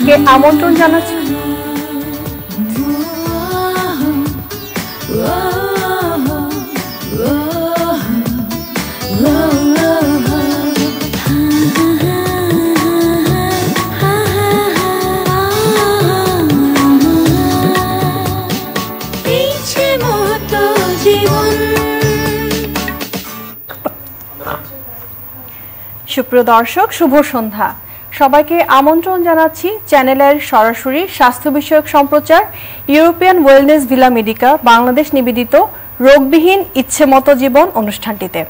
কে আমন্ত্রণ জানাচ্ছি। সুপ্রিয় দর্শক, শুভ সন্ধ্যা। সবাইকে আমন্ত্রণ জানাচ্ছি চ্যানেলের সরাসরি স্বাস্থ্য বিষয়ক সম্প্রচার European Wellness Villa Medica Bangladesh নিবেদিত রোগবিহীন ইচ্ছেমতো জীবন অনুষ্ঠানটিতে।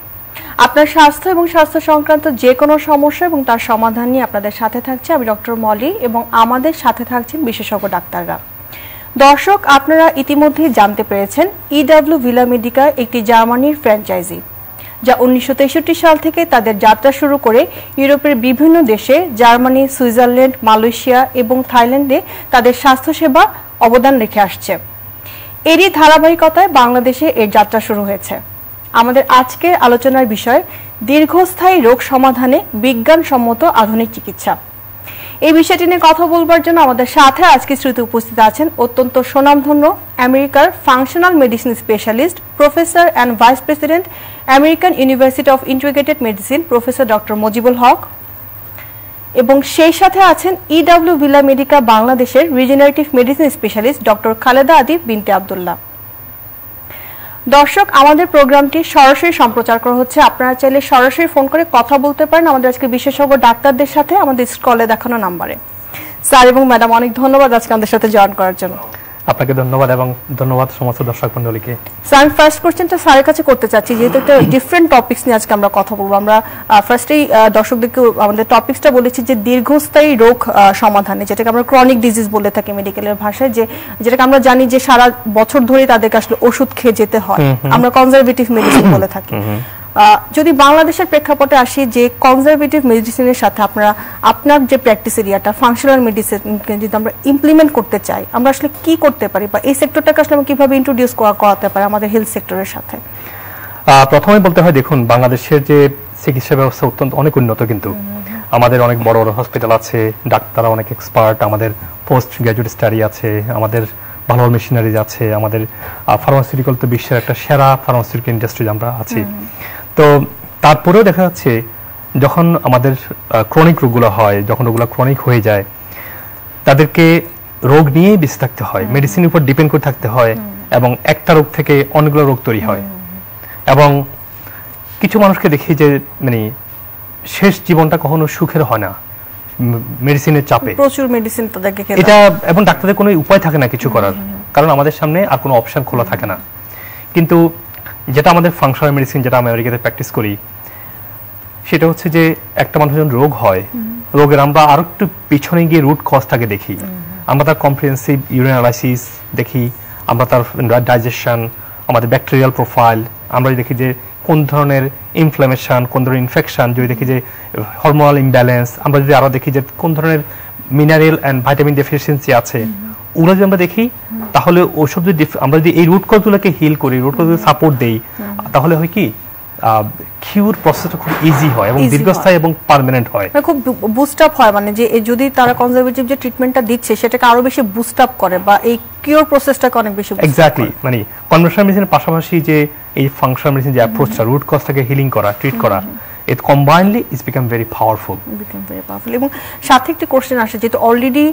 আপনার স্বাস্থ্য এবং স্বাস্থ্য সংক্রান্ত যে কোনো সমস্যা এবং তার সমাধান নিয়ে আপনাদের সাথে থাকছে আমি ডক্টর মলি এবং আমাদের সাথে থাকছেন বিশেষজ্ঞ ডাক্তাররা। দর্শক, আপনারা ইতিমধ্যেই জানতে পেরেছেন ইডব্লিউ ভিলা মেডিকা একটি জার্মানির ফ্র্যাঞ্চাইজি, যা 1963 সাল থেকে তাদের যাত্রা শুরু করে ইউরোপের বিভিন্ন দেশে জার্মানি, সুইজারল্যান্ড, মালয়েশিয়া এবং থাইল্যান্ডে তাদের স্বাস্থ্যসেবা অবদান রেখে আসছে। এরই ধারাবাহিকতায় বাংলাদেশে এর যাত্রা শুরু হয়েছে। আমাদের আজকের আলোচনার বিষয় দীর্ঘস্থায়ী রোগ সমাধানে বিজ্ঞানসম্মত আধুনিক চিকিৎসা। এই বিষয়টি নিয়ে কথা বলবার জন্য আমাদের সাথে আজকে শ্রুতি উপস্থিত আছেন অত্যন্ত সুনামধন্য আমেরিকার functional medicine specialist, professor and vice president, American university of integrated medicine, professor doctor Mojibul Haque, এবং সেই সাথে আছেন ইডব্লিউ ভিলা মেডিকা বাংলাদেশের regenerative medicine specialist doctor Khaleda Adib Binte Abdullah. দর্শক, আমাদের প্রোগ্রামটি সরাসরি সম্প্রচার করা হচ্ছে। আপনারা চাইলে সরাসরি ফোন করে কথা বলতে পারেন আমাদের আজকে বিশেষজ্ঞ ডাক্তারদের সাথে আমাদের স্ক্রলে দেখানো নাম্বারে। স্যার এবং ম্যাডাম, অনেক ধন্যবাদ আজকে আমাদের সাথে জয়েন করার জন্য। আপনাকে ধন্যবাদ এবং ধন্যবাদ সমস্ত দর্শক মণ্ডলীকে। স্যার, আমি ফার্স্ট কোশ্চেনটা স্যারের কাছে করতে চাচ্ছি, যেহেতু একটা ডিফারেন্ট টপিকস নিয়ে আজকে আমরা কথা বলবো। আমরা ফার্স্টেই দর্শকদেরকে আমাদের টপিকসটা বলেছি যে দীর্ঘস্থায়ী রোগ সমাধানে, যেটাকে আমরা ক্রনিক ডিজিজ বলে থাকি মেডিকেলের ভাষায়, যেটাকে আমরা জানি যে সারা বছর ধরে তাদেরকে আসলে ওষুধ খেয়ে যেতে হয়, আমরা কনজারভেটিভ মেডিসিন বলে থাকি। যদি বাংলাদেশের প্রেক্ষাপটে আসি, যে কনজারভেটিভ মেডিসিনের সাথে আপনার যে প্র্যাকটিস এরিয়াটা ফাংশনাল মেডিসিনকে যদি আমরা ইমপ্লিমেন্ট করতে চাই, আমরা আসলে কি করতে পারি বা এই সেক্টরটাকে আসলে আমরা কিভাবে ইন্ট্রোডিউস করাতে পারি আমাদের হেলথ সেক্টরের সাথে? প্রথমে বলতে হয়, দেখুন বাংলাদেশের যে চিকিৎসা ব্যবস্থা অত্যন্ত অনেক উন্নত, কিন্তু আমাদের অনেক বড় বড় হসপিটাল আছে, ডাক্তাররা অনেক এক্সপার্ট, আমাদের পোস্ট গ্র্যাজুয়েট স্টাডি আছে, আমাদের ভালো ভালো মেশিনারিজ আছে, আমাদের ফার্মাসিউটিক্যাল তো বিশ্বের একটা সেরা ফার্মাসিউটিক্যাল ইন্ডাস্ট্রি আমরা আছি। তো তারপরেও দেখা যাচ্ছে যখন আমাদের ক্রনিক রোগগুলো হয়, যখন ওগুলো ক্রনিক হয়ে যায়, তাদেরকে রোগ নিয়েই বেঁচে থাকতে হয়, মেডিসিনের উপর ডিপেন্ড করে থাকতে হয়, এবং একটা রোগ থেকে অনেকগুলো রোগ তৈরি হয়। এবং কিছু মানুষকে দেখি যে মানে শেষ জীবনটা কখনো সুখের হয় না মেডিসিনের চাপে, প্রচুর মেডিসিন তাদেরকে খেতে এটা, এবং ডাক্তারদের কোনো উপায় থাকে না কিছু করার, কারণ আমাদের সামনে আর কোনো অপশন খোলা থাকে না। কিন্তু যেটা আমাদের ফাংশনাল মেডিসিন, যেটা আমি আমেরিকাতে প্র্যাকটিস করি, সেটা হচ্ছে যে একটা মানুষের যখন রোগ হয়, রোগের আমরা আরো একটু পিছনে গিয়ে রুট কজটাকে দেখি। আমরা তার কম্প্রিহেন্সিভ ইউরিন অ্যানালাইসিস দেখি, আমরা তার ডাইজেশন, আমাদের ব্যাকটেরিয়াল প্রোফাইল, আমরা দেখি যে কোন ধরনের ইনফ্লামেশন, কোন ধরনের ইনফেকশন, যদি দেখি যে হরমোনাল ইমব্যালেন্স, আমরা যদি আরো দেখি যে কোন ধরনের মিনারেল অ্যান্ড ভাইটামিন ডেফিসিয়েন্সি আছে, ওগুলো যদি আমরা দেখি, তাহলে ওসব যদি আমরা যদি এই রুট কজগুলোকে হিল করি, রুট কজগুলো সাপোর্ট দেই, তাহলে হয় কি কিউর প্রসেসটা খুব ইজি হয় এবং দীর্ঘস্থায়ী এবং পার্মানেন্ট হয়, খুব বুস্ট আপ হয়। মানে যে যদি তারা কনজারভেটিভ যে ট্রিটমেন্টটা দিচ্ছে সেটাকে আরো বেশি বুস্ট আপ করে বা এই কিউর প্রসেসটাকে অনেক বেশি এক্স্যাক্টলি। মানে কনভেনশনাল মেডিসিনের পাশাপাশি যে এই ফাংশনাল মেডিসিন যে অ্যাপ্রোচটা, রুট কজটাকে হিলিং করা, ট্রিট করা, it combinedly is become very powerful. এবং সাথে একটি কোশ্চেন আসে, যেহেতু অলরেডি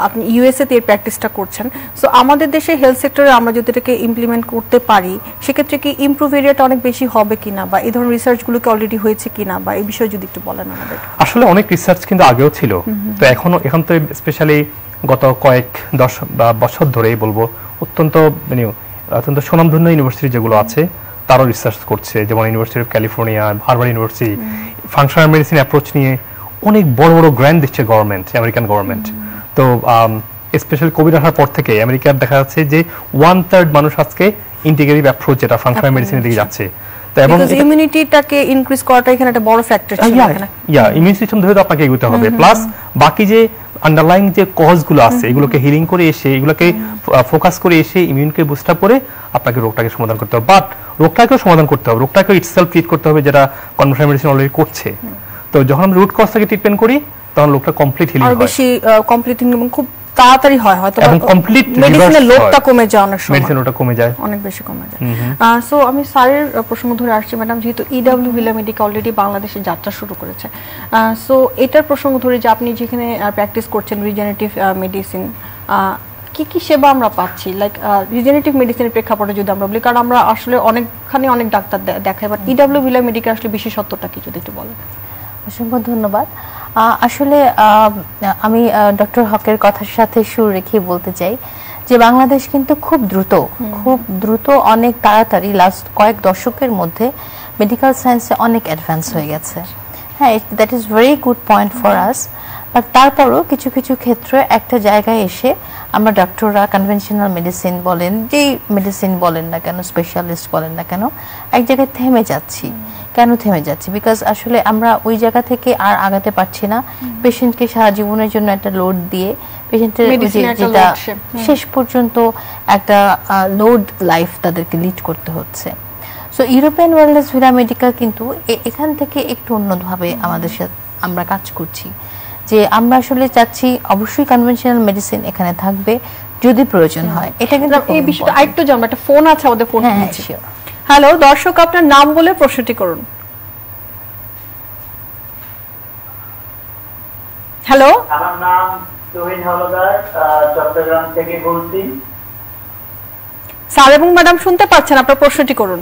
আপনি ইউএসএ তে প্র্যাকটিসটা করছেন, সো আমাদের দেশে হেলথ সেক্টরে আমরা যদি এটাকে ইমপ্লিমেন্ট করতে পারি, সেক্ষেত্রে কি ইমপ্রুভ এরিয়াটা অনেক বেশি হবে কিনা, বা এই ধরনের রিসার্চগুলো কি অলরেডি হয়েছে কিনা, বা এই বিষয়ে যদি একটু বলেন আমাদের। আসলে অনেক রিসার্চ কিন্তু আগেও ছিল, তো এখন তো স্পেশালি গত কয়েক বছর ধরেই বলবো অত্যন্ত সুনামধন্য ইউনিভার্সিটি যেগুলো আছে তারও রিসার্চ করছে, যেমন university of California, Harvard university functional medicine approach নিয়ে অনেক বড় বড় গ্র্যান্ট দিচ্ছে গভর্নমেন্ট, আমেরিকান গভর্নমেন্ট। তো স্পেশালি কোভিড আসার পর থেকে আমেরিকার দেখা যাচ্ছে যে 1/3 মানুষ আজকে ইন্টিগ্রেটিভ অ্যাপ্রোচ যেটা ফাংশনাল মেডিসিনের দিকে যাচ্ছে। তো এবং ইমিউনিটিটাকে ইনক্রিজ করাটা এখানে একটা বড় ফ্যাক্টর ছিল এখানে। ইমিউন সিস্টেম ধরে তো আপনাকে এগোতে হবে, প্লাস বাকি যে আন্ডারলাইং যে কজগুলো আছে এগুলোকে হিলিং করে এসে, এগুলোকে ফোকাস করে এসে ইমিউনকে বুস্ট আপ করে আপনাকে রোগটাকে সমাধান করতে হবে। বাট রোগটাকেও সমাধান করতে হবে, রোগটাকে ইটসেলফ ট্রিট করতে হবে, যেটা কনভেনশনাল মেডিসিন অলরেডি করছে। তো যখন আমরা রুট কজ থেকে ট্রিটমেন্ট করি তখন লোকটা কমপ্লিট হিলিং হয়, আর বেশি কমপ্লিট হিলিং খুব তাড়াতাড়ি হয়, হয়তো এবং কমপ্লিট মেডিসিনের লোডটা কমে যায়, অনেক সময় মেডিসিন ওটা কমে যায়, অনেক বেশি কমে যায়। সো আমি স্যারের প্রসঙ্গ ধরে আসছি ম্যাডাম, যেহেতু ইডব্লিউ ভিলা মেডিকা অলরেডি বাংলাদেশে যাত্রা শুরু করেছে, সো এটার প্রসঙ্গ ধরে যে আপনি যেখানে প্র্যাকটিস করছেন রিজেনারেটিভ মেডিসিন, কি কি সেবা আমরা পাচ্ছি, লাইক রিজেনারেটিভ মেডিসিনের প্রেক্ষাপটে যদি আমরা বলি, কারণ আমরা আসলে অনেকখানি অনেক ডাক্তার দেখাই, বাট ইডব্লিউ ভিলা মেডিকা আসলে বিশেষত্বটা কি যদি একটু বলেন। অসংখ্য ধন্যবাদ। আসলে আমি ডক্টর হকের কথার সাথে সুর রেখে বলতে চাই যে বাংলাদেশ কিন্তু খুব দ্রুত অনেক তাড়াতাড়ি লাস্ট কয়েক দশকের মধ্যে মেডিকেল সায়েন্সে অনেক অ্যাডভান্স হয়ে গেছে। হ্যাঁ, that is very good point for us. But তারপরও কিছু কিছু ক্ষেত্রে একটা জায়গায় এসে আমরা ডক্টররা কনভেনশনাল মেডিসিন বলেন, যেই মেডিসিন বলেন না কেন, স্পেশালিস্ট বলেন না কেন, এক জায়গায় থেমে যাচ্ছি। কেন থেমে যাচ্ছি? বিকজ আসলে আমরা ওই জায়গা থেকে আর আগাতে পারছি না। পেশেন্টকে সারা জীবনের জন্য একটা লোড দিয়ে পেশেন্টের যেটা শেষ পর্যন্ত একটা লোড লাইফ তাদেরকে লিড করতে হচ্ছে। So European Wellness Villa Medica কিন্তু এখান থেকে একটু অন্যভাবে আমাদের সাথে আমরা কাজ করছি, যে আমরা আসলে চাচ্ছি অবশ্যই কনভেনশনাল মেডিসিন এখানে থাকবে যদি প্রয়োজন হয়। এটা কিন্তু এই বিষয়টা আরেকটু জানবো, একটা ফোন আছে আমাদের, ফোন নিচ্ছি। হ্যালো দর্শক, আপনার নাম বলে প্রশ্নটি করুন। হ্যালো, আমার নাম তুহিন হলদার, চট্টগ্রাম থেকে বলছি। স্যার এবং ম্যাডাম শুনতে পাচ্ছেন, আপনার প্রশ্নটি করুন।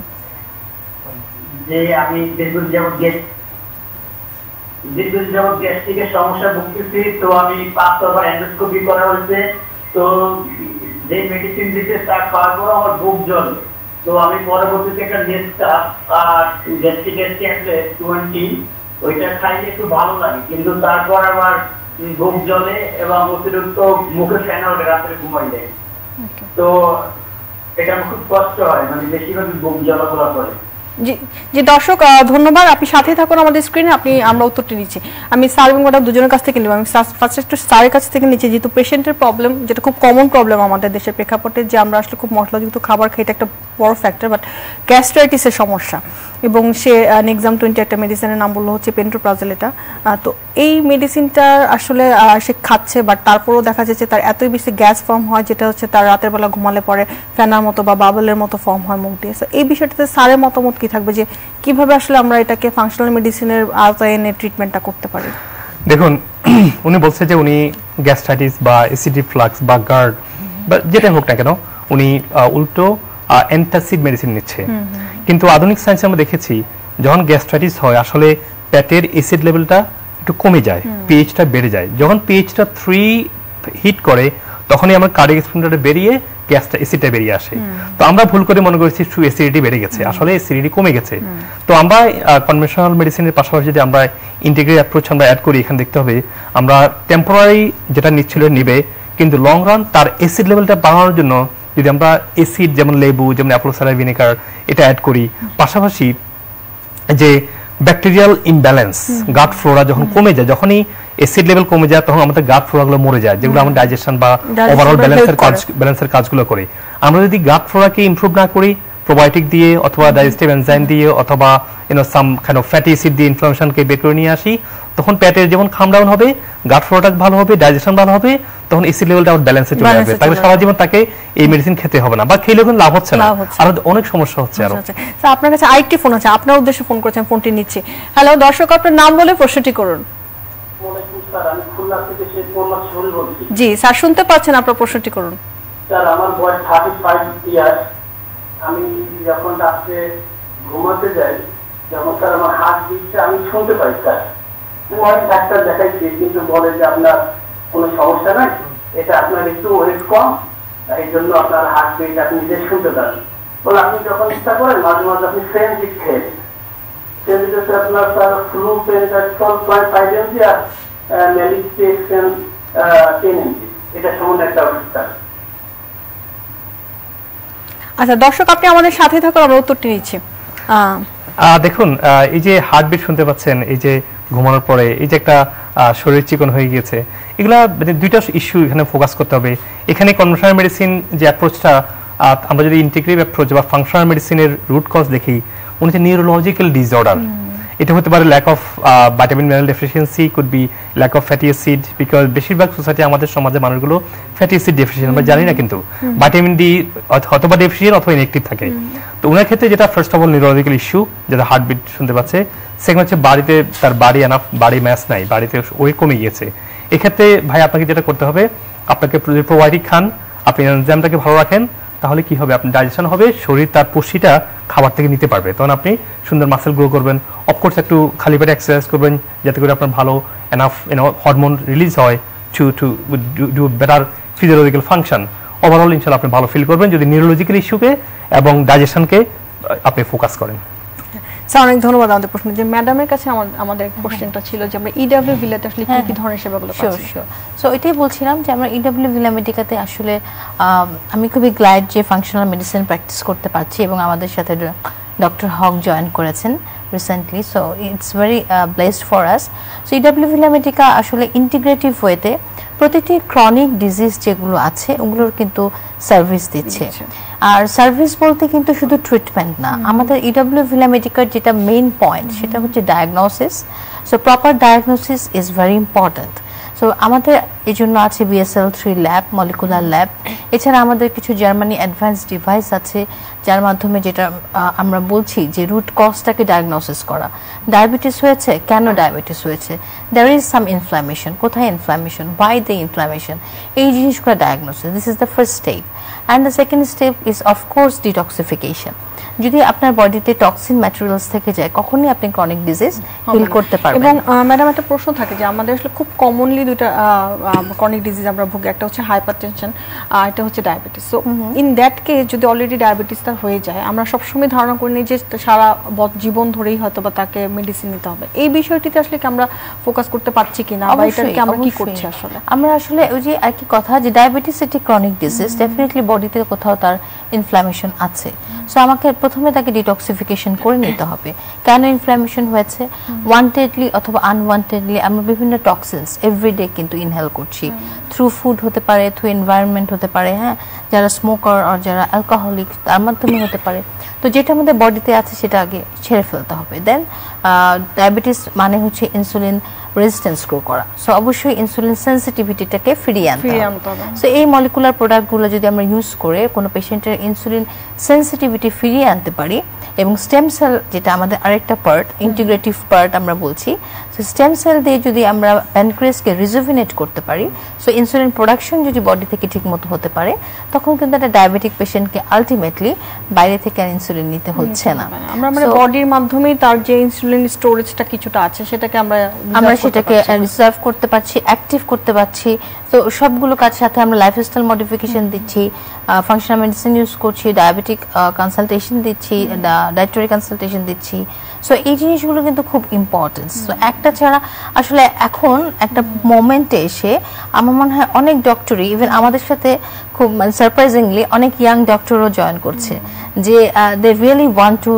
যে আমি দীর্ঘদিন যাবত গ্যাস্ট্রিকের সমস্যা ভুগতেছি, তো আমি 5বার এন্ডোস্কোপি করা হয়েছে, তো যে মেডিসিন দিতে তা খাওয়ার পর আমার বুক জ্বলে, তো আমি পরবর্তীতে একটা নেক্সটা আর গ্যাস্ট্রিক ট্যাবলেট 20 ওইটা খাইলে একটু ভালো লাগে, কিন্তু তারপর আবার বুক জ্বলে এবং অতিরিক্ত মুখে ফেনা ওঠে, রাত্রে ঘুমাই যায়, তো এটা খুব কষ্ট হয়, মানে বেশিরভাগ বুক জ্বলা করে। জি দর্শক ধন্যবাদ, আপনি সাথে থাকুন আমাদের স্ক্রিনে, আমরা উত্তরটি নিচ্ছি। আমি স্যার এবং ম্যাডাম দুজনের কাছ থেকে নিব। আমি ফার্স্ট একটু স্যারের কাছ থেকে নিচ্ছি, যেহেতু পেশেন্টের প্রবলেম, যেটা খুব কমন প্রবলেম আমাদের দেশের প্রেক্ষাপটে, যে আমরা আসলে খুব মশলাযুক্ত খাবার খাই, এটা একটা বড় ফ্যাক্টর, বাট গ্যাস্ট্রাইটিসের সমস্যা, এবং সে নেক্সাম 20 একটা মেডিসিনের নাম বললো হচ্ছে পেন্টোপ্রাজল। এটা তো এই মেডিসিনটা আসলে সে খাচ্ছে, বাট তারপরেও দেখা যাচ্ছে তার এতই বেশি গ্যাস ফর্ম হয়, যেটা হচ্ছে তার রাতের বেলা ঘুমালে পরে ফেনার মতো বা বাবলের মতো ফর্ম হয় মুখ দিয়ে। এই বিষয়টাতে স্যারের মতামত কি থাকবে, যে কিভাবে আসলে আমরা এটাকে ফাংশনাল মেডিসিনের আওতায় এনে ট্রিটমেন্টটা করতে পারি? দেখুন, উনি বলছে যে উনি গ্যাস্ট্রাইটিস বা অ্যাসিড রিফ্লাক্স বা গার্ড বা যেটা হোক না কেন, উনি উল্টো অ্যান্টাসিড মেডিসিন নিচ্ছে। কিন্তু আধুনিক সায়েন্সে আমরা দেখেছি যখন গ্যাস্ট্রাইটিস হয় আসলে পেটের অ্যাসিড লেভেলটা একটু কমে যায়, পিএইচটা বেড়ে যায়। যখন পিএইচটা 3 হিট করে তখনই আমার কার্ডিয়াক স্পিন্ডারে বেরিয়ে গ্যাসটা অ্যাসিডটা বেরিয়ে আসে। তো আমরা ভুল করে মনে করেছি ট্রু অ্যাসিডিটি বেড়ে গেছে, আসলে অ্যাসিডিটি কমে গেছে। তো আমরা কনভেনশনাল মেডিসিনের পাশাপাশি যদি আমরা ইন্টিগ্রেটেড অ্যাপ্রোচ আমরা অ্যাড করি, এখানে দেখতে হবে আমরা টেম্পোরারি যেটা নিচ্ছিল নিবে, কিন্তু লং রান তার অ্যাসিড লেভেলটা বাড়ানোর জন্য যদি আমরা অ্যাসিড যেমন লেবু, যেমন অ্যাপল সাইডার ভিনেগার এটা অ্যাড করি, পাশাপাশি যে ব্যাকটেরিয়াল ইমব্যালেন্স, গাট ফ্লোরা যখন কমে যায়, যখনই অ্যাসিড লেভেল কমে যায় তখন আমাদের গাট ফ্লোরাগুলো মরে যায়, যেগুলো আমাদের ডাইজেশন বা ওভারঅল ব্যালেন্সের কাজগুলো করে। আমরা যদি গাট ফ্লোরাকে ইমপ্রুভ না করি প্রোবায়োটিক দিয়ে অথবা ডাইজেস্টিভ এনজাইম দিয়ে অথবা some kind of fatty acid দিয়ে ইনফ্লামেশনকে বের করে নিয়ে আসি, তখন পেটের যেমন খাম ডাউন হবে, গাট ফ্লোরাটা ভালো হবে, ডাইজেশন ভালো হবে, তখন অ্যাসিড লেভেলটা আবার ব্যালেন্সে চলে আসবে। তাহলে সারা জীবন তাকে এই মেডিসিন খেতে হবে না, বা খেলেও কিন্তু লাভ হচ্ছে না, আর অনেক সমস্যা হচ্ছে। আর স্যার আপনার কাছে আরেকটি ফোন আছে, আপনার উদ্দেশ্যে ফোন করেছেন, ফোনটি নিচ্ছি। হ্যালো দর্শক, আপনার নাম বলে প্রশ্নটি করুন। জি স্যার শুনতে পাচ্ছেন, আপনার প্রশ্নটি করুন। স্যার আমার বয়স 35 ইয়ার্স। আমি যখন রাত্রে ঘুমাতে যাই, যখন স্যার আমার হার্ট বিটটা আমি শুনতে পাই স্যার। অনেক ডাক্তার দেখাইছি, কিন্তু বলে যে আপনার কোনো সমস্যা নাই, এটা আপনার একটু ওয়েট কম, এই জন্য আপনার হার্ট বিট আপনি নিজে শুনতে পান। বলে আপনি যখন ইচ্ছা করেন মাঝে মাঝে আপনি ফ্রেন্ডিক খেয়ে সেদিকে আপনার স্যার ফ্লু পেন্টাক্সল 5 mg আর ম্যালিস্টেক্সেন 10 mg, এটা সম্বন্ধে একটা অবস্থা। আচ্ছা দর্শক, আপনি আমাদের সাথে থাকুন, আমরা উত্তরটি নিচ্ছি। দেখুন, এই যে হার্টবিট শুনতে পাচ্ছেন, এই যে ঘুমানোর পরে এই যে একটা শরীর চিকন হয়ে গিয়েছে, এগুলা দুইটা ইস্যু এখানে ফোকাস করতে হবে। এখানে কনভেনশনাল মেডিসিন যে অ্যাপ্রোচটা, আমরা যদি ইন্টিগ্রেটিভ অ্যাপ্রোচ বা ফাংশনাল মেডিসিনের রুট কজ দেখি, উনি হচ্ছে নিউরোলজিক্যাল ডিসঅর্ডার, এটা হতে পারে lack of vitamin mineral deficiency, could be lack of fatty acid, because বেশিরভাগ সোসাইটি আমাদের সমাজে মানুষগুলো ফ্যাটি অ্যাসিড ডেফিসিয়েন্ট আমরা জানি না, কিন্তু ভিটামিন ডি অথবা ডেফিসিয়েন্ট অথবা ইনঅ্যাক্টিভ থাকে। তো ওনার ক্ষেত্রে যেটা first of all neurological issue, যেটা হার্টবিট শুনতে পাচ্ছে, সেকেন্ড হচ্ছে বাড়িতে তার বাড়ি ম্যাচ নাই, বাড়িতে ওয়েট কমে গিয়েছে। এক্ষেত্রে ভাই আপনাকে যেটা করতে হবে, আপনাকে প্রোবায়োটিক খান, আপনি এনজাইমটাকে ভালো রাখেন, তাহলে কি হবে, আপনার ডাইজেশন হবে, শরীর তার পুষ্টিটা খাবার থেকে নিতে পারবে, তখন আপনি সুন্দর মাসেল গ্রো করবেন। অফকোর্স একটু খালি পেটে এক্সারসাইজ করবেন যাতে করে আপনার ভালো এনাফ হরমোন রিলিজ হয় to do better physiological function. Overall ইনশাআল্লাহ আপনি ভালো ফিল করবেন যদি নিউরোলজিক্যাল ইস্যুকে এবং ডাইজেশনকে আপনি ফোকাস করেন। স্যার অনেক ধন্যবাদ আমাদের প্রশ্ন যে ম্যাডামের কাছে আমাদের কোশ্চেনটা ছিল যে আমরা ইডব্লিউ ভিলাতে আসলে কি কি ধরনের সেবাগুলো পাচ্ছি। সো এটাই বলছিলাম যে আমরা ইডব্লিউ ভিলা মেডিকাতে আসলে আমি খুবই গ্ল্যাড যে ফাংশনাল মেডিসিন প্র্যাকটিস করতে পারছি এবং আমাদের সাথে ডক্টর হক জয়েন করেছেন recently, so it's very blessed for us. So EW Villa Medica আসলে ইন্টিগ্রেটিভ ওয়েতে প্রতিটি ক্রনিক ডিজিজ যেগুলো আছে ওগুলোর কিন্তু সার্ভিস দিচ্ছে। আর সার্ভিস বলতে কিন্তু শুধু ট্রিটমেন্ট না, আমাদের ইডব্লিউ ভিলা মেডিকার যেটা মেইন পয়েন্ট সেটা হচ্ছে diagnosis. So proper diagnosis is very important. So আমাদের এই জন্য আছে BSL-3 ল্যাব, মলিকুলার ল্যাব। এছাড়া আমাদের কিছু জার্মানি অ্যাডভান্স ডিভাইস আছে যার মাধ্যমে যেটা আমরা বলছি যে রুট কজটাকে ডায়াগনোসিস করা। ডায়াবেটিস হয়েছে, কেন ডায়াবেটিস হয়েছে, দেয়ার ইজ সাম ইনফ্লামেশন, কোথায় ইনফ্লামেশন, হোয়াই দ্য ইনফ্লামেশন, এই জিনিসগুলো diagnosis, this is the first step. And the second step is of course detoxification. যদি আপনার বডিতে টক্সিন ম্যাটেরিয়ালস থেকে যায় কখনই আপনি ক্রনিক ডিজিজ হিল করতে পারবেন। এবং ম্যাডাম একটা প্রশ্ন থাকে যে আমাদের আসলে খুব কমনলি দুটো ক্রনিক ডিজিজ আমরা ভুগি, একটা হচ্ছে হাইপারটেনশন আর একটা হচ্ছে diabetes. So in that case যদি অলরেডি ডায়াবেটিসটা হয়ে যায় আমরা সবসময় ধারণা করি নিই যে সারা জীবন ধরেই হয়তো বা তাকে মেডিসিন নিতে হবে। এই বিষয়টিতে আসলে কি আমরা ফোকাস করতে পারছি কিনা বা এটাকে আমরা কি করছি আসলে? আমরা আসলে ওই যে একই কথা যে ডায়াবেটিস একটি ক্রনিক ডিজিজ, ডেফিনেটলি বডিতে কোথাও তার ইনফ্লামেশন আছে। সো আমাকে প্রথমে তাকে ডিটক্সিফিকেশন করে নিতে হবে। কেন ইনফ্লামেশন হয়েছে, ওয়ান্টেডলি অথবা আনওয়ান্টেডলি আমরা বিভিন্ন টক্সিনস এভরিডে কিন্তু ইনহেল করছি, থ্রু ফুড হতে পারে, থ্রু এনভায়রনমেন্ট হতে পারে, হ্যাঁ, যারা স্মোকার আর যারা অ্যালকোহলিক তার মাধ্যমে হতে পারে। তো যেটা আমাদের বডিতে আছে সেটা আগে ছেড়ে ফেলতে হবে। দেন ডায়াবেটিস মানে হচ্ছে ইনসুলিন রেজিস্ট্যান্স গ্রো করা। সো অবশ্যই ইনসুলিন সেন্সিটিভিটিটাকে ফিরিয়ে আনতে হবে। সো এই মলিকুলার প্রোডাক্টগুলো যদি আমরা ইউজ করে কোনো পেশেন্টের ইনসুলিন সেন্সিটিভিটি ফিরিয়ে আনতে পারি এবং স্টেম সেল যেটা আমাদের আরেকটা পার্ট, ইন্টিগ্রেটিভ পার্ট আমরা বলছি, সো স্টেম সেল দিয়ে যদি আমরা প্যানক্রিয়াসকে রিজুভিনেট করতে পারি, সো ইনসুলিন প্রোডাকশন যদি বডি থেকে ঠিকমতো হতে পারে তখন কিন্তু একটা ডায়াবেটিক পেশেন্টকে আলটিমেটলি বাইরে থেকে আর ইনসুলিন নিতে হচ্ছে না। আমরা মানে বডির মাধ্যমেই তার যে ইনসুলিন স্টোরেজটা কিছুটা আছে সেটাকে আমরা সেটাকে রিজার্ভ করতে পারছি, অ্যাক্টিভ করতে পারছি। তো সবগুলো কাজ সাথে আমরা লাইফস্টাইল মডিফিকেশন দিচ্ছি, ফাংশনাল মেডিসিন ইউজ করছি, ডায়াবেটিক কনসালটেশন দিচ্ছি, ডায়েটরি কনসালটেশন দিচ্ছি। সো এই জিনিসগুলো কিন্তু খুব ইম্পর্টেন্ট। সো একটা ছাড়া আসলে এখন একটা মোমেন্টে এসে আমার মনে হয় অনেক ডক্টরই, ইভেন আমাদের সাথে খুব সারপ্রাইজিংলি অনেক ইয়াং ডক্টরও জয়েন করছে যে they really want to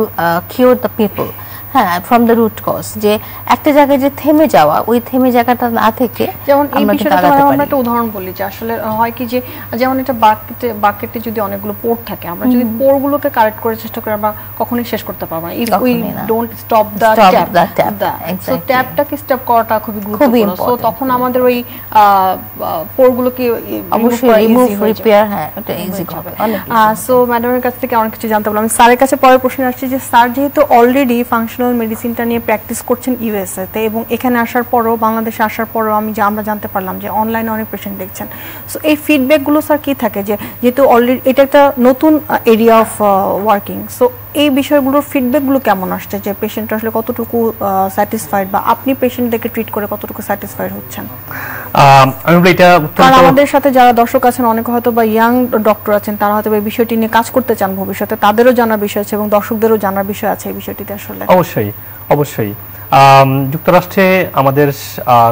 cure the people, হ্যাঁ, ফ্রম দ্য রুট কজ, যে একটা জায়গায় যে থেমে যাওয়া, ওই থেমে জায়গাটা না থেকে যেমন এই বিষয়টা আমরা একটা উদাহরণ বলি যে আসলে হয় কি যে যেমন এটা বাকেটে যদি অনেকগুলো পোর থাকে আমরা যদি পোরগুলোকে কারেক্ট করে চেষ্টা করি আমরা কখনোই শেষ করতে পারবো না। If we don't stop the tap, so ট্যাপটাকে স্টপ করাটা খুবই গুরুত্বপূর্ণ। সো তখন আমাদের ওই পোরগুলোকে অবশ্যই রিমুভ রিপেয়ার, হ্যাঁ, এটা ইজি হবে অনেক। সো ম্যাডামের কাছ থেকে অনেক কিছু জানতে পারলাম। আমি স্যারের কাছে পরের প্রশ্ন আসছে যে স্যার যেহেতু অলরেডি ফাংশনাল মেডিসিনটা নিয়ে প্র্যাকটিস করছেন ইউএসএ তে এবং এখানে আসার পরও বাংলাদেশে আসার পরও আমরা জানতে পারলাম যে অনলাইনে অনেক পেশেন্ট দেখছেন। সো এই ফিডব্যাকগুলো স্যার কি থাকে যে যেহেতু অলরেডি এটা একটা নতুন এরিয়া অফ ওয়ার্কিং, সো এই বিষয়গুলোর ফিডব্যাকগুলো কেমন আসছে যে পেশেন্ট আসলে কতটুকু স্যাটিসফাইড বা আপনি পেশেন্টদেরকে ট্রিট করে কতটুকু স্যাটিসফাইড হচ্ছেন? আমাদের সাথে যারা দর্শক আছেন অনেকে হয়তো বা ইয়াং ডক্টর আছেন তারা হয়তো এই বিষয়টি নিয়ে কাজ করতে চান ভবিষ্যতে, তাদেরও জানার বিষয় আছে এবং দর্শকদেরও জানার বিষয় আছে এই বিষয়টিতে। আসলে অবশ্যই যুক্তরাষ্ট্রে আমাদের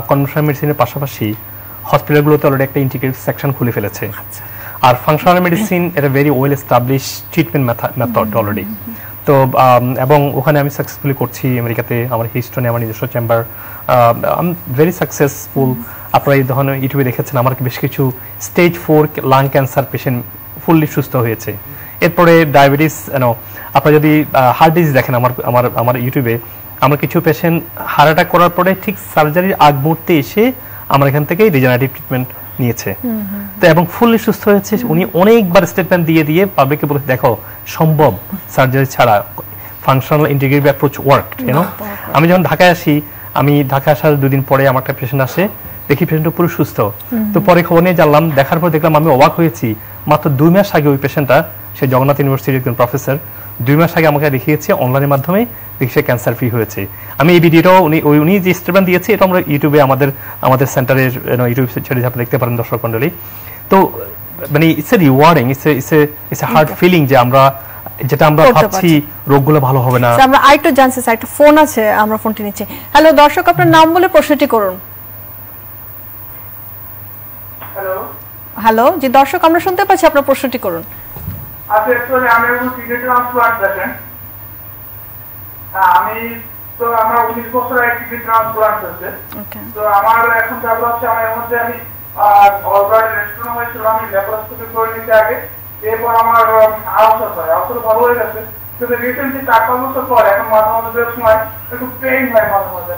কনভেনশনাল মেডিসিনের পাশাপাশি হসপিটালগুলোতে অলরেডি একটা ইন্টিগ্রেটেড সেকশন খুলে ফেলেছে। আর ফাংশনাল মেডিসিন এটা very well establish treatment method already. তো এবং ওখানে আমি সাকসেসফুলি করছি আমেরিকাতে, আমার হিস্টনে আমার নিজস্ব chamber, I am very successful. আপনারা এই ধরনের ইউটিউবে দেখেছেন আমার বেশ কিছু stage 4 lung cancer patient fully সুস্থ হয়েছে। এরপরে ডায়াবেটিস, আপনারা যদি হার্ট ডিজিজ দেখেন আমার ইউটিউবে আমরা কিছু পেশেন্ট হার্ট অ্যাটাক করার পরে ঠিক সার্জারির আগ মুহূর্তে এসে আমার এখান থেকে রিজেনারেটিভ ট্রিটমেন্ট নিয়েছে, তো এবং ফুললি সুস্থ হয়েছে। উনি অনেকবার স্টেটমেন্ট দিয়ে পাবলিককে বলে দেখো সম্ভব সার্জারি ছাড়া, functional integrative approach work, you know. আমি যখন ঢাকায় আসি, আমি ঢাকা আসার 2 দিন পরে আমার একটা পেশেন্ট আসে, দেখি পেশেন্টটা পুরো সুস্থ। তো পরে খবর নিয়ে জানলাম, দেখার পর দেখলাম আমি অবাক হয়েছি, মাত্র 2 মাস আগে ওই পেশেন্টটা, সে জগন্নাথ ইউনিভার্সিটির একজন প্রফেসর, 2 মাস আগে আমাকে দেখিয়েছে অনলাইনের মাধ্যমে, দেখি সে ক্যান্সার ফ্রি হয়েছে। আমি এই ভিডিওটাও উনি যে স্টেটমেন্ট দিয়েছে এটা আমরা ইউটিউবে আমাদের সেন্টারের ইউটিউব ছেড়ে আপনি দেখতে পারেন দর্শক মণ্ডলী। তো মানে it's a rewarding, it's a hard feeling যে আমরা যেটা আমরা ভাবছি রোগগুলো ভালো হবে না। আমরা আরেকটু জানছি, একটা ফোন আছে, আমরা ফোনটি নিচ্ছি। হ্যালো দর্শক, আপনার নাম বলে প্রশ্নটি করুন। হ্যালো, জি দর্শক আমরা শুনতে পাচ্ছি, আপনার প্রশ্নটি করুন। আচ্ছা, অ্যাকচুয়ালি আমি একজন কিডনি ট্রান্সপ্লান্ট পেশেন্ট। আমি তো আমার 19 বছর আগে কিডনি ট্রান্সপ্লান্ট হয়েছে। তো আমার এখন প্রবলেম হচ্ছে, আমার মধ্যে আমি অলরেডি রেস্টুরেন্ট হয়েছিল, আমি ল্যাপারোস্কোপি করে নিতে আগে, এরপর আমার আলসার হয়, আলসার ভালো হয়ে গেছে। কিন্তু রিসেন্টলি 4-5 বছর পর এখন মাঝে মাঝে সময় একটু পেইন হয় মাঝে মাঝে।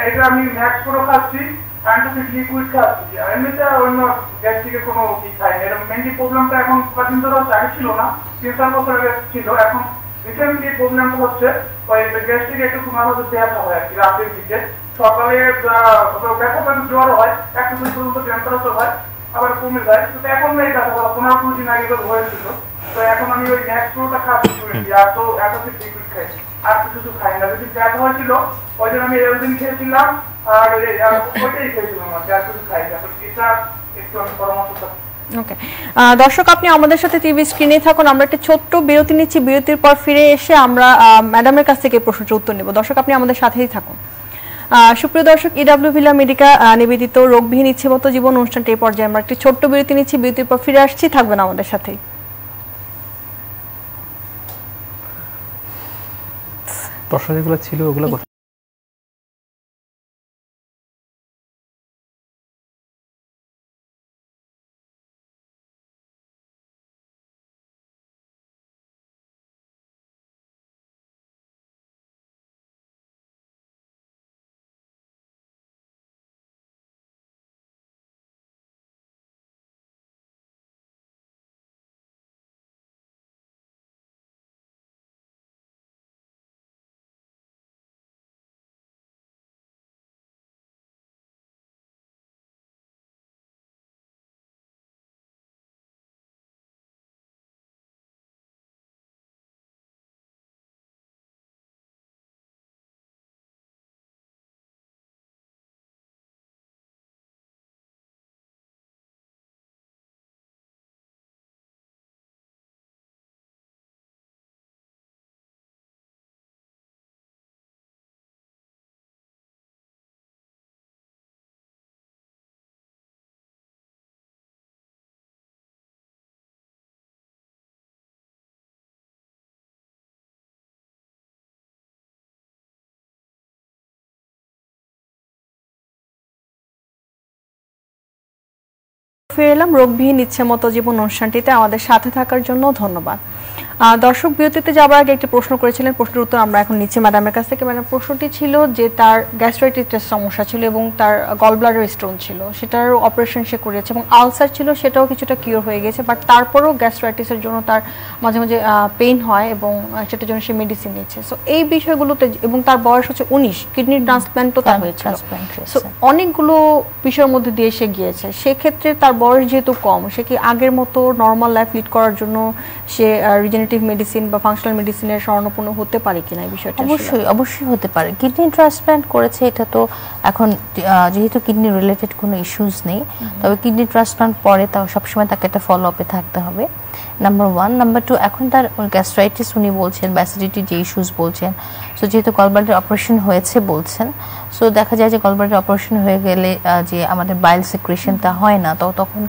এটা আমি ম্যাক্স করে খাচ্ছি, অ্যান্টিবায়োটিক লিকুইড খাচ্ছি, এমনিতে অন্য গ্যাস্ট্রিকের কোনো কি খাই না। এরকম মেনলি প্রবলেমটা এখন কদিন ধরে আগে ছিল না, 3-4 বছর আগে ছিল। এখন রিসেন্টলি প্রবলেমটা হচ্ছে ওই গ্যাস্ট্রিক একটু মাঝে মাঝে ব্যথা হয় আর কি, রাতের দিকে। সকালে ব্যথা পেলে জ্বর হয়, 1-2 পর্যন্ত টেম্পারেচার হয়, আবার কমে যায়। তো এখন এই ব্যথা বলা 15-20 দিন আগে হয়েছিল। তো এখন আমি ওই ম্যাক্স প্রোটা খাচ্ছি, আর তো অ্যান্টিবায়োটিক লিকুইড খাই, আর কিছু খাই না। যদি ব্যথা হয়েছিল ওই জন্য আমি এলদিন খেয়েছিলাম, আর ওইটাই খেয়েছিলাম, আর কিছু খাই না। এটা একটু আমি পরামর্শ। ওকে দর্শক, আপনি আমাদের সাথে টিভি স্ক্রিনে থাকুন। আমরা একটা ছোট্ট বিরতি নিচ্ছি, বিরতির পর ফিরে এসে আমরা ম্যাডামের কাছ থেকে প্রশ্নের উত্তর নেব। দর্শক আপনি আমাদের সাথেই থাকুন। সুপ্রিয় দর্শক, ইডব্লিউ ভিলা মেডিকা নিবেদিত রোগবিহীন ইচ্ছেমতো জীবন অনুষ্ঠানটি এই পর্যায়ে আমরা একটি ছোট্ট বিরতি নিচ্ছি, বিরতির পর ফিরে আসছি, থাকবেন আমাদের সাথেই। প্রশ্ন যেগুলো ছিল ওগুলো ফিরে এলাম রোগবিহীন ইচ্ছেমতো জীবন অনুষ্ঠানটিতে। আমাদের সাথে থাকার জন্য ধন্যবাদ। দর্শক, বিরতিতে যাবার আগে একটি প্রশ্ন করেছিলেন, প্রশ্নের উত্তর আমরা এখন নিচ্ছি ম্যাডামের কাছ থেকে। ম্যাডাম, প্রশ্নটি ছিল যে তার গ্যাস্ট্রাইটিসের সমস্যা ছিল এবং তার গল ব্লাডার স্টোন ছিল, সেটার অপারেশন সে করেছে, এবং আলসার ছিল সেটাও কিছুটা কিওর হয়ে গেছে, বাট তারপরেও গ্যাস্ট্রাইটিসের জন্য তার মাঝে মাঝে পেইন হয় এবং সেটার জন্য সে মেডিসিন নিচ্ছে। সো এই বিষয়গুলোতে, এবং তার বয়স হচ্ছে 19, কিডনি ট্রান্সপ্ল্যান্টও তার হয়েছিল, সো অনেকগুলো বিষয়ের মধ্যে দিয়ে সে গিয়েছে। সেক্ষেত্রে তার বয়স যেহেতু কম, সে কি আগের মতো নর্মাল লাইফ লিড করার জন্য সে রিজেনারেটিভ মেডিসিন বা ফাংশনাল মেডিসিনের শরণাপন্ন হতে পারে কিনা এই বিষয়টা? অবশ্যই হতে পারে। কিডনি ট্রান্সপ্ল্যান্ট করেছে, এটা তো এখন যেহেতু কিডনি রিলেটেড কোনো ইস্যুস নেই, তবে কিডনি ট্রান্সপ্ল্যান্ট পরে তাও সবসময় তাকে একটা ফলো আপে থাকতে হবে, নাম্বার 1। নাম্বার 2, এখন তার গ্যাস্ট্রাইটিস উনি বলছেন, অ্যাসিডিটি যে ইস্যুস বলছেন, সো যেহেতু গলব্লাডার অপারেশন হয়েছে বলছেন, সো দেখা যায় যে গলব্লাডার অপারেশন হয়ে গেলে যে আমাদের বাইল সিক্রেশনটা হয় না, তো তখন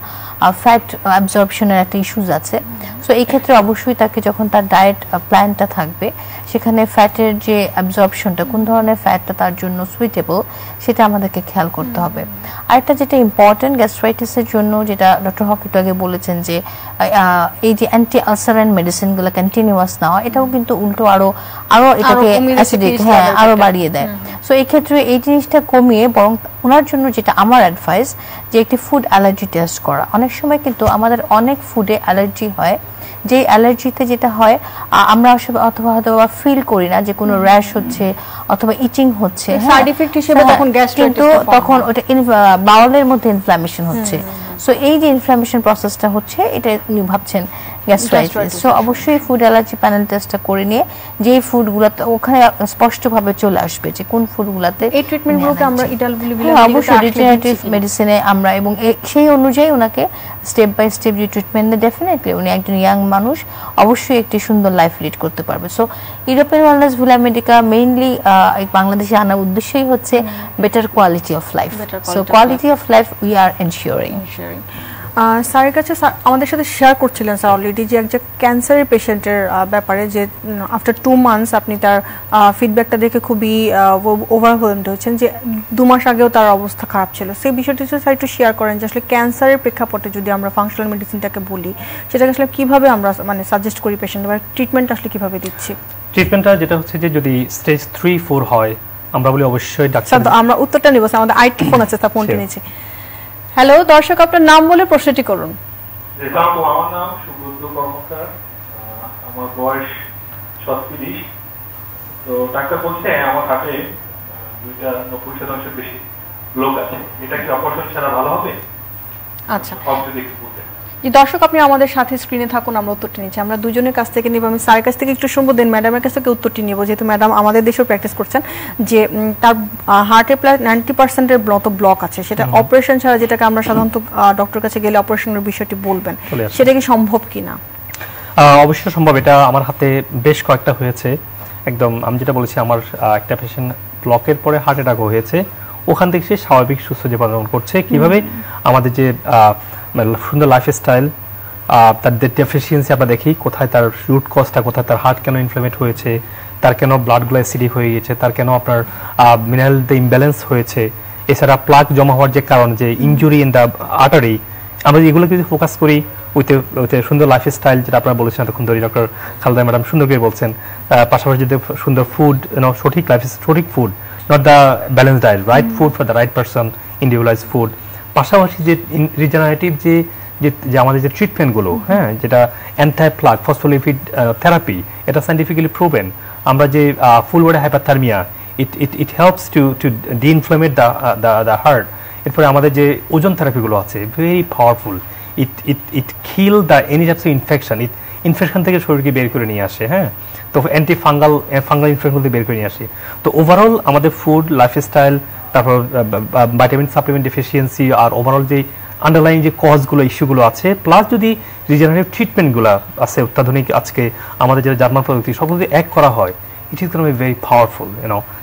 ফ্যাট অ্যাবজর্পশনের একটা ইস্যুস আছে। সো এই ক্ষেত্রে অবশ্যই তাকে যখন তার ডায়েট প্ল্যানটা থাকবে, সেখানে ফ্যাটের যে অ্যাবজর্পশনটা, কোন ধরনের ফ্যাটটা তার জন্য সুইটেবল, সেটা আমাদেরকে খেয়াল করতে হবে। আরেকটা যেটা ইম্পর্টেন্ট গ্যাস্ট্রাইটিসের জন্য, যেটা ডক্টর হক একটু আগে বলেছেন, যে এই যে অ্যান্টি আলসারেন্ট মেডিসিনগুলো কন্টিনিউয়াস নেওয়া, এটাও কিন্তু উল্টো আরো এটাকে অ্যাসিডিক, হ্যাঁ আরো বাড়িয়ে দেয়। সো এই ক্ষেত্রে এই জিনিসটা কমিয়ে বরং ওনার জন্য যেটা আমার অ্যাডভাইস যে একটি ফুড অ্যালার্জি টেস্ট করা। অনেক সময় কিন্তু আমাদের অনেক ফুডে অ্যালার্জি হয়, যে অ্যালার্জিতে যেটা হয় আমরা অথবা হয়তো ফিল করি না যে কোনো র্যাশ হচ্ছে অথবা ইচিং হচ্ছে, সাইড ইফেক্ট হিসেবে তখন গ্যাস্ট্রাইটিস, কিন্তু তখন ওটা বাউলের মধ্যে ইনফ্ল্যামেশন হচ্ছে। সো এই যে ইনফ্ল্যামেশন প্রসেসটা হচ্ছে এটা উনি ভাবছেন গ্যাস্ট্রাইটিস। সো অবশ্যই ফুড অ্যালার্জি প্যানেল টেস্টটা করে নিয়ে যে ফুডগুলোতে ওখানে স্পষ্টভাবে চলে আসবে যে কোন ফুডগুলোতে এই ট্রিটমেন্টগুলোকে আমরা অবশ্যই রিজেনারেটিভ মেডিসিনে আমরা এবং সেই অনুযায়ী ওনাকে স্টেপ বাই স্টেপ যে ট্রিটমেন্ট ডেফিনেটলি উনি একজন ইয়াং মানুষ অবশ্যই একটি সুন্দর লাইফ লিড করতে পারবে। So European Wellness Villa Medica mainly বাংলাদেশে আনার উদ্দেশ্যই হচ্ছে better quality of life. So quality of life we are ensuring. স্যারের কাছে আমাদের সাথে শেয়ার করছিলেন স্যার অলরেডি যে একজন ক্যান্সারের পেশেন্টের ব্যাপারে যে আফটার 2 মান্থস আপনি তার ফিডব্যাকটা দেখে খুবই ওভারওয়েলমড হয়েছেন যে 2 মাস আগেও তার অবস্থা খারাপ ছিল। সেই বিষয়টি স্যার একটু শেয়ার করেন যে আসলে ক্যান্সারের প্রেক্ষাপটে যদি আমরা ফাংশনাল মেডিসিনটাকে বলি সেটাকে আসলে কিভাবে আমরা মানে সাজেস্ট করি পেশেন্ট বা ট্রিটমেন্ট আসলে কিভাবে দিচ্ছি? ট্রিটমেন্টটা যেটা হচ্ছে যে যদি স্টেজ 3-4 হয় আমরা বলি অবশ্যই ডাক্তার। স্যার আমরা উত্তরটা নিব, আমাদের আইটি ফোন আছে, তা ফোনটি নিচ্ছি। হ্যালো দর্শক, আপনার নাম বলে প্রশ্নটি করুন। আমার নাম সুব্রত কর্মকার, আমার বয়স 36। তো ডাক্তার বলছে আমার হাতে 90% বেশি ব্লক আছে, এটা কি অপারেশন ছাড়া ভালো হবে? আচ্ছা দর্শক আপনি আমাদের সাথে স্ক্রিনে থাকুন, আমরা উত্তরটি নিচ্ছি। আমরা দুজনের কাছ থেকে নিব, আমি স্যারের কাছ থেকে একটু শুনবো, দেন ম্যাডামের কাছ থেকে উত্তরটি নিব, যেহেতু ম্যাডাম আমাদের দেশেও প্র্যাকটিস করছেন যে তার হার্টে প্রায় 90%-এর মতো ব্লক আছে, সেটা অপারেশন ছাড়া, যেটাকে আমরা সাধারণত ডক্টর কাছে গেলে অপারেশনের বিষয়টি বলবেন, সেটা কি সম্ভব কিনা? অবশ্যই সম্ভব। এটা আমার হাতে বেশ কয়েকটা হয়েছে। একদম আমি যেটা বলেছি, আমার একটা পেশেন্ট ব্লকের পরে হার্ট অ্যাটাক হয়েছে, ওখান থেকে সে স্বাভাবিক সুস্থ জীবনযাপন করছে। কিভাবে? আমাদের যে সুন্দর লাইফস্টাইল, তার ডেফিসিয়েন্সি আমরা দেখি, কোথায় তার রুট কজটা, কোথায় তার হার্ট কেন ইনফ্লেমেট হয়েছে, তার কেন ব্লাডগুলো অ্যাসিডিক হয়ে গেছে, তার কেন আপনার মিনারেল ইমব্যালেন্স হয়েছে, এছাড়া প্লাক জমা হওয়ার যে কারণ, যে ইনজুরি ইন দ্য আর্টারি, আমরা এগুলো যদি ফোকাস করি উইথ সুন্দর লাইফস্টাইল, যেটা আপনারা বলেছেন এতক্ষণ ধরে ডক্টর খালেদা ম্যাডাম সুন্দর করে বলছেন, পাশাপাশি যদি সুন্দর ফুড, সঠিক লাইফ, সঠিক food, not the balance diet, right food for the right person, individualize food, পাশাপাশি যে রিজেনারেটিভ যে আমাদের যে ট্রিটমেন্টগুলো, হ্যাঁ, যেটা অ্যান্টাই প্লাক ফসফোলিপিড থেরাপি, এটা সাইন্টিফিক্যালি প্রুভেন। আমরা যে full body hyperthermia, it helps to deinflammate the heart. এরপরে আমাদের যে ওজন থেরাপিগুলো আছে, very powerful. It kill the any types of infection, infection থেকে শরীরকে বের করে নিয়ে আসে, হ্যাঁ, তো ফাঙ্গাল ইনফেকশন থেকে বের করে নিয়ে আসে। তো ওভারঅল আমাদের ফুড, লাইফস্টাইল, তারপর ভাইটামিন সাপ্লিমেন্ট ডেফিসিয়েন্সি, আর ওভারঅল যে আন্ডারলাইন যে কজগুলো, ইস্যুগুলো আছে, প্লাস যদি রিজেনারেটিভ ট্রিটমেন্টগুলো আছে অত্যাধুনিক আজকে আমাদের যে জার্মান প্রযুক্তি, সব যদি এক করা হয়, it is gonna be very powerful,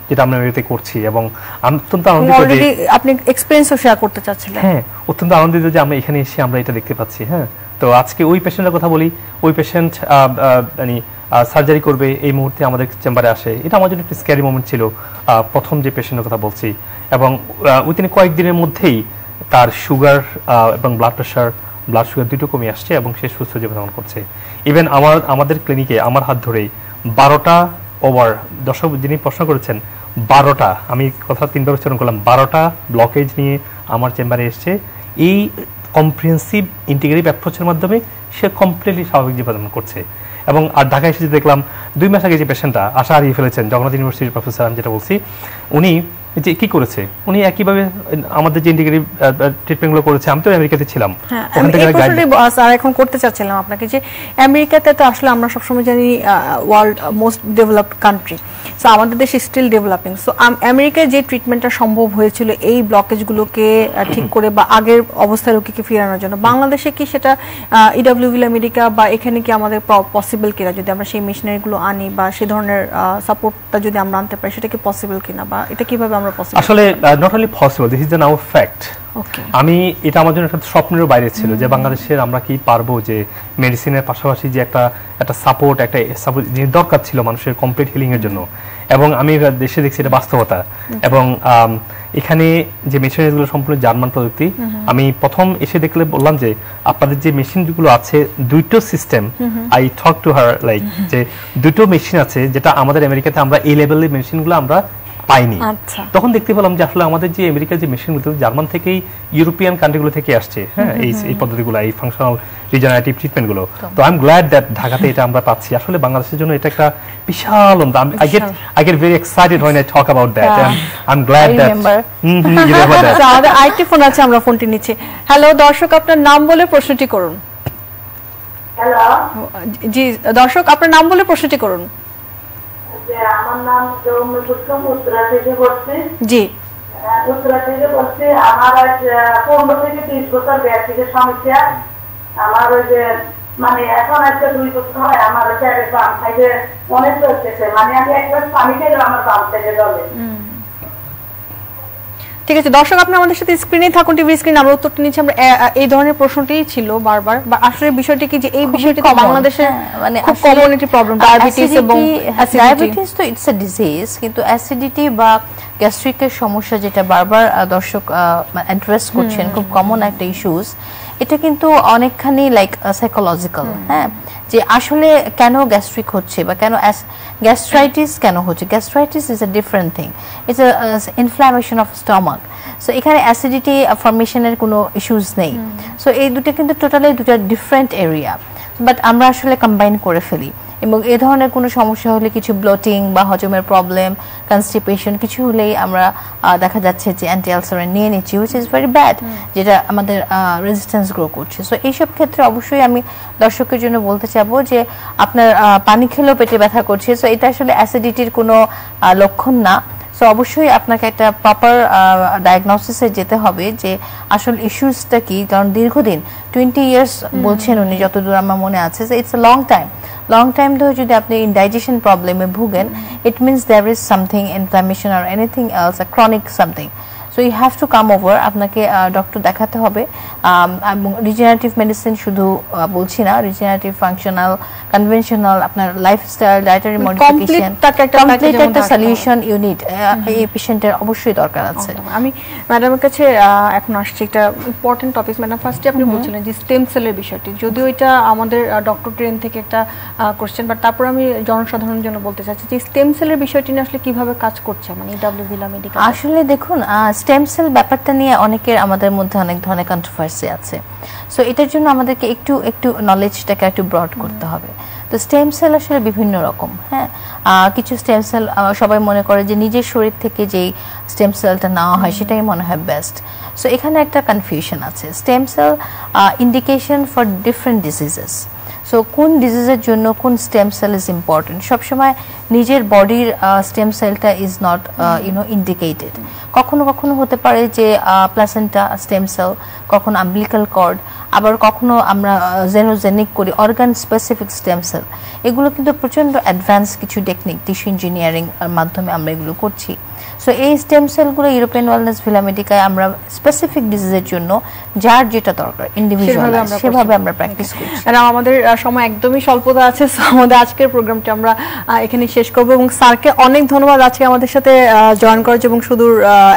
যেটা আমরা এতে করছি। এবং অত্যন্ত আনন্দিত যে আপনি এক্সপেরিয়েন্সও শেয়ার করতে চাচ্ছিলেন। হ্যাঁ, অত্যন্ত আনন্দিত যে আমরা এখানে এসে আমরা এটা দেখতে পাচ্ছি। হ্যাঁ, তো আজকে ওই পেশেন্টের কথা বলি, ওই পেশেন্ট সার্জারি করবে এই মুহূর্তে আমাদের চেম্বারে আসে। এটা আমার জন্য একটা স্ক্যারি মোমেন্ট ছিল, প্রথম যে পেশেন্টের কথা বলছি। এবং উইদিন কয়েকদিনের মধ্যেই তার সুগার এবং ব্লাড সুগার দুটো কমে আসছে এবং সে সুস্থ জীবনযাপন করছে। ইভেন আমাদের ক্লিনিকে আমার হাত ধরেই 12টা ওভার, দর্শক যিনি প্রশ্ন করেছেন, 12টা, আমি কথা 3বার উচ্চারণ করলাম, 12টা ব্লকেজ নিয়ে আমার চেম্বারে এসছে। এই কম্প্রিহেন্সিভ ইন্টিগ্রেটিভ অ্যাপ্রোচের মাধ্যমে সে কমপ্লিটলি স্বাভাবিক জীবনযাপন করছে। এবং আর ঢাকায় এসে দেখলাম 2 মাস আগে যে পেশেন্টটা আশা হারিয়ে ফেলেছেন, জগন্নাথ ইউনিভার্সিটির প্রফেসর, আমি যেটা বলছি, উনি যে কি করেছে, উনি একইভাবে আমাদের যে ইন্টিগ্রেটিভ ট্রিটমেন্টগুলো করেছে। আমি তো আমেরিকাতে ছিলাম, আর এখন করতে চাচ্ছিলাম আপনাকে যে আমেরিকাতে তো আসলে আমরা সবসময় জানি world most developed country, so আমাদের দেশ স্টিল ডেভেলপিং। সো আমেরিকায় যে ট্রিটমেন্টটা সম্ভব হয়েছিল এই ব্লকেজগুলোকে ঠিক করে বা আগের অবস্থায় রোগীকে ফেরানোর জন্য, বাংলাদেশে কি সেটা ইডব্লিউ ভিলা মেডিকা বা এখানে কি আমাদের পসিবল কিনা, যদি আমরা সেই মেশিনারিগুলো আনি বা সেই ধরনের সাপোর্টটা যদি আমরা আনতে পারি, সেটা কি পসিবল কিনা, বা এটা কিভাবে আমরা পসিবল? আসলে not only possible, this is now fact. আমি এটা আমার জন্য একটা স্বপ্নের বাইরে ছিল যে বাংলাদেশের আমরা কি পারবো যে মেডিসিনের পাশাপাশি যে একটা সাপোর্ট, একটা জিনিস দরকার ছিল মানুষের কমপ্লিট হিলিং এর জন্য। এবং আমি দেশে দেখছি এটা বাস্তবতা। এবং এখানে যে মেশিনারিজগুলো সম্পূর্ণ জার্মান প্রযুক্তি। আমি প্রথম এসে দেখলে বললাম যে আপনাদের যে মেশিনগুলো আছে দুটো system, I talk to her like যে দুটো মেশিন আছে যেটা আমাদের আমেরিকাতে আমরা এই লেভেলের মেশিনগুলো আমরা পাইনি। তখন দেখতে পেলাম যে আসলে আমাদের যে আমেরিকার যে মেশিনগুলো জার্মান থেকেই ইউরোপিয়ান কান্ট্রিগুলো থেকে আসছে, হ্যাঁ, এই পদ্ধতিগুলো, এই ফাংশনাল রিজেনারেটিভ ট্রিটমেন্টগুগুলো। তো আই এম গ্ল্যাড দ্যাট ঢাকাতে এটা আমরা পাচ্ছি। আসলে বাংলাদেশের জন্য এটা একটা বিশাল I get very excited when I talk about that. I'm glad that you remember that. আমাদের আইটি ফোন আছে, আমরা ফোনটি নিচ্ছি। হ্যালো দর্শক, আপনার নাম বলে প্রশ্নটি করুন। হ্যালো জি দর্শক, আপনার নাম বলে প্রশ্নটি করুন। আমার নাম কুসুম, উত্তরা থেকে বলছি। জি উত্তরা থেকে বলছি। আমার আজ 15 থেকে 30 বছর ব্যাগ থেকে সমস্যা। আমার ওই যে মানে এখন আজকে 2 বছর হয় আমার চারের বাম সাইডে অনেক চলতেছে, মানে আমি এক গ্লাস পানি খেলে আমার বাম সাইডে জ্বলে। ঠিক আছে দর্শক, আপনি আমাদের সাথে স্ক্রিনে থাকুন, টিভি স্ক্রিনে আমরা উত্তরটি নিচ্ছি। আমরা এই ধরনের প্রশ্নটি ছিল বারবার, আসলে বিষয়টি কি যে এই বিষয়টি তো বাংলাদেশে মানে খুব কমন একটি প্রবলেম, ডায়াবেটিস এবং ডায়াবেটিস তো ইটস এ ডিজিজ, কিন্তু অ্যাসিডিটি বা গ্যাস্ট্রিকের সমস্যা যেটা বারবার দর্শক অ্যাড্রেস করছেন, খুব কমন একটা ইস্যুস। এটা কিন্তু অনেকখানি লাইক সাইকোলজিক্যাল, হ্যাঁ, যে আসলে কেন গ্যাস্ট্রিক হচ্ছে বা কেন গ্যাস্ট্রাইটিস কেন হচ্ছে। Gastritis is a different thing, it's a inflammation of stomach. So এখানে অ্যাসিডিটি ফরমেশনের কোনো ইস্যুস নেই। সো এই দুটো কিন্তু টোটালি দুটো ডিফারেন্ট এরিয়া, বাট আমরা আসলে কম্বাইন করে ফেলি। এবং এই ধরনের কোনো সমস্যা হলে, কিছু ব্লোটিং বা হজমের প্রবলেম, কনস্টিপেশন কিছু হলেই আমরা দেখা যাচ্ছে যে অ্যান্টি আলসারিন নিয়ে নিচ্ছি, হুইচ ইজ ভেরি ব্যাড, যেটা আমাদের রেজিস্ট্যান্স গ্রো করছে। সো এইসব ক্ষেত্রে অবশ্যই আমি দর্শকের জন্য বলতে চাবো যে আপনার পানি খেলেও পেটে ব্যথা করছে, সো এটা আসলে অ্যাসিডিটির কোনো লক্ষণ না। সো অবশ্যই আপনাকে একটা প্রপার ডায়াগনোসিসে যেতে হবে যে আসল ইস্যুসটা কি, কারণ দীর্ঘদিন 20 ইয়ার্স বলছেন উনি, যতদূর আমার মনে আছে, ইটস এ লং টাইম ধরে যদি আপনি ইনডাইজেশন প্রবলেমে ভুগেন, it means there is something inflammation or anything else, a chronic something. So you have to come over, আপনাকে ডক্টর দেখাতে হবে। এবং রিজেনারেটিভ মেডিসিন শুধু বলছি না, রিজেনারেটিভ, ফাংশনাল, কনভেনশনাল, আপনার লাইফস্টাইল, ডায়েটারি মডিফিকেশন, কমপ্লিট একটা সলিউশন ইউনিট এই পেশেন্টের অবশ্যই দরকার আছে। আমি ম্যাডামের কাছে এখন আসছি একটা ইম্পর্টেন্ট টপিক। ম্যাডাম ফার্স্টে আপনি বলছিলেন যে স্টেম সেলের বিষয়টি, যদিও এটা আমাদের ডক্টর ট্রেন থেকে একটা কোশ্চেন, বাট তারপর আমি জনসাধারণের জন্য বলতে চাচ্ছি যে স্টেম সেলের বিষয়টি নিয়ে আসলে কিভাবে কাজ করছে মানে ডাব্লিউ ভিলা মেডিকেল। আসলে দেখুন, স্টেম সেল ব্যাপারটা নিয়ে অনেকের আমাদের মধ্যে অনেক ধরনের কন্ট্রোভার্সি আছে। সো এটার জন্য আমাদেরকে একটু নলেজটাকে একটু ব্রড করতে হবে। তো স্টেম সেল আসলে বিভিন্ন রকম, হ্যাঁ, কিছু স্টেম সেল সবাই মনে করে যে নিজের শরীর থেকে যেই স্টেম সেলটা নেওয়া হয় সেটাই মনে হয় বেস্ট। সো এখানে একটা কনফিউশন আছে। Stem cell indication for different diseases. So কোন ডিজিজের জন্য কোন স্টেম সেল ইজ ইম্পর্টেন্ট, সবসময় নিজের বডির স্টেম সেলটা ইজ নট ইন্ডিকেটেড। কখনো কখনো হতে পারে যে প্লাসেন্টা স্টেম সেল, কখনো আম্বিলিক্যাল কর্ড, আবার কখনো আমরা জেনোজেনিক করি, অর্গান স্পেসিফিক স্টেম সেল। এগুলো কিন্তু প্রচণ্ড অ্যাডভান্স কিছু টেকনিক, টিস্যু ইঞ্জিনিয়ারিং মাধ্যমে আমরা এগুলো করছি। সো এই স্টেম সেলগুলো ইউরোপিয়ান ওয়েলনেস ভিলা মেডিকায় আমরা স্পেসিফিক ডিজিজের জন্য যার যেটা দরকার ইন্ডিভিজুয়াল সেভাবে আমরা প্র্যাকটিস করছি। আর আমাদের সময় একদমই স্বল্পতা আছে, সো আমাদের আজকের প্রোগ্রামটি আমরা এখানে শেষ করব। এবং স্যারকে অনেক ধন্যবাদ আজকে আমাদের সাথে জয়েন করার জন্য, এবং সুদূর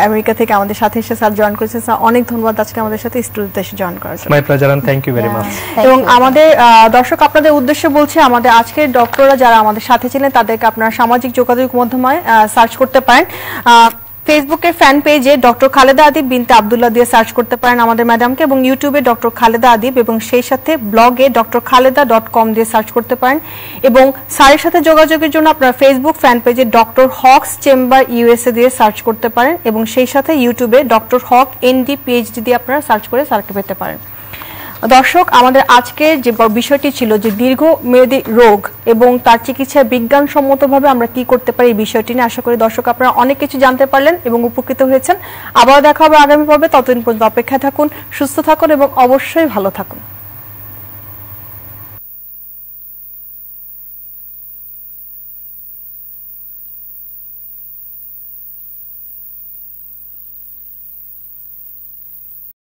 আমেরিকা থেকে আমাদের সাথে এসে স্যার জয়েন করেছে। স্যার অনেক ধন্যবাদ আজকে আমাদের সাথে স্টুডিওতে এসে জয়েন করার জন্য। My pleasure and thank you very much. এবং আমাদের দর্শক আপনাদের উদ্দেশ্যে বলছে, আমাদের আজকের ডক্টররা যারা আমাদের সাথে ছিলেন তাদেরকে আপনারা সামাজিক যোগাযোগ মাধ্যমে সার্চ করতে পারেন। ফেসবুকের ফ্যান পেজে ডক্টর খালেদা আদিব বিনতে আব্দুল্লাহ দিয়ে সার্চ করতে পারেন আমাদের ম্যাডামকে, এবং ইউটিউবে ডক্টর খালেদা আদিব, এবং সেই সাথে ব্লগে drkhaleda.com দিয়ে সার্চ করতে পারেন। এবং স্যারের সাথে যোগাযোগের জন্য আপনারা ফেসবুক ফ্যান পেজে ডক্টর হকস চেম্বার ইউএসএ দিয়ে সার্চ করতে পারেন, এবং সেই সাথে ইউটিউবে ডক্টর হক এনডি পিএইচডি দিয়ে আপনারা সার্চ করে স্যারকে পেতে পারেন। দর্শক, আমাদের আজকের যে বিষয়টি ছিল যে দীর্ঘমেয়াদী রোগ এবং তার চিকিৎসায় বিজ্ঞানসম্মতভাবে আমরা কি করতে পারি, এই বিষয়টি নিয়ে আশা করি দর্শক আপনারা অনেক কিছু জানতে পারলেন এবং উপকৃত হয়েছেন। আবার দেখা হবে আগামী পর্বে, ততদিন পর্যন্ত অপেক্ষায় থাকুন, সুস্থ থাকুন এবং অবশ্যই ভালো থাকুন।